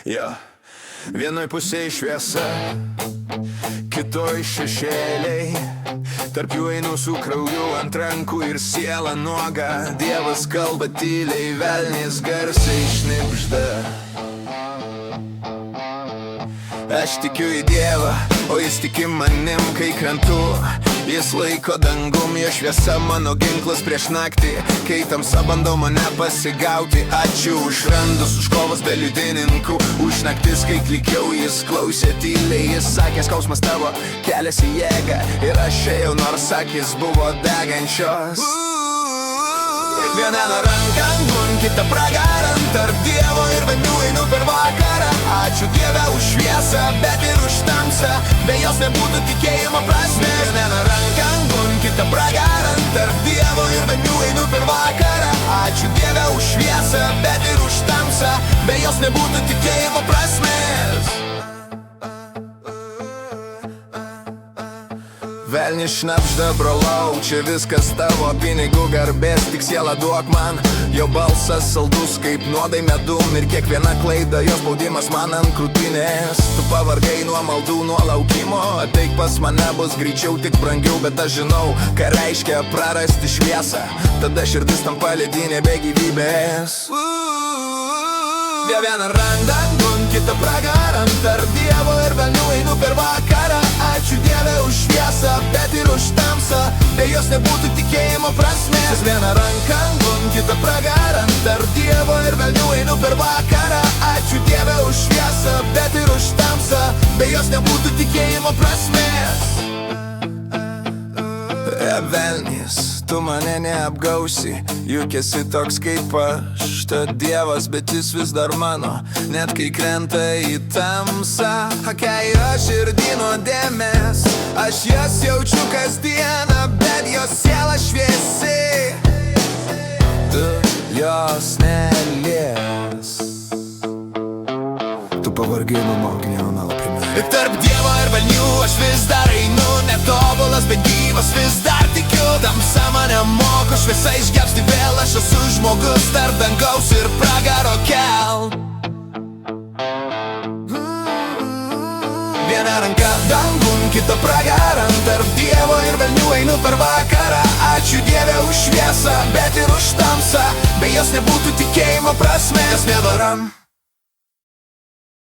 Jo, vienoj pusėj šviesa, kitoj šešėliai. Tarp jų einu su krauju ant rankų ir siela nuoga. Dievas kalba tyliai, velniais garsiai šnibžda. Aš tikiu į Dievą, o jis tiki manim, kai krentu. Jis laiko dangum, jo šviesa mano ginklas prieš naktį, kai tamsa bandau mane pasigauti. Ačiū už randus, už kovas be liudininkų, už naktis, kai klikiau, jis klausė tyliai. Jis sakė, skausmas tavo kelias į jėgą, ir aš ėjau, nors akis buvo degančios. Vieną ranką ant kitą pragarant, tarp Dievo ir velnių einu per vakarą. Ačiū Dieve už šviesą, bet ir už tamsą, be jos nebūtų tikėjimo prasmės. Vieną ranką ant kitą pragarant, tarp Dievo ir velnių einu per vakarą. Ačiū Dieve už šviesą, bet ir už tamsą, be jos nebūtų tikėjimo prasmės. Velnis šnabžda, brolau, čia viskas tavo, pinigų garbės, tik sielą duok man. Jo balsas saldus kaip nuodai medum, ir kiekviena klaida, jo spaudimas man ant krūtinės. Tu pavargai nuo maldų, nuo laukimo, ateik pas mane, bus greičiau tik brangiau. Bet aš žinau, ką reiškia prarasti šviesą, tada širdis tampa ledinė be gyvybės. Vieną randą ant kitą pragarant, tarp Dievo ir velnių einu per vakarą. Ačiū Dieve už šviesą, bet ir už tamsą, be jos nebūtų tikėjimo prasmės. Vieną ranką ant kitą pragarant, tarp Dievo ir velnių einu per vakarą. Ačiū Dieve už šviesą, bet ir už tamsą, be jos nebūtų tikėjimo prasmės. Velnis, tu mane neapgausi, juk esi toks kaip aš. Tad Dievas, bet jis vis dar mano, net kai krenta į tamsą. Kai aš širdį nuodėmės, aš jas jaučiu kasdieną, bet jos siela šviesi, tu jos nelies. Tu pavargai nuo mokinio melo primė. Tarp Dievo ir velnių aš vis dar einu, netobulas, bet gyvas vis dar tikiu. Tamsa mane moko, šviesa išgelbsti vėl. Aš esu žmogus tarp dangaus ir pragaro kelt. Vieną ranką dangun, kitą pragarant, tarp Dievo ir velnių einu per vakarą. Ačiū Dieve už šviesą, bet ir už tamsą, be jos nebūtų tikėjimo prasmės. Nevaram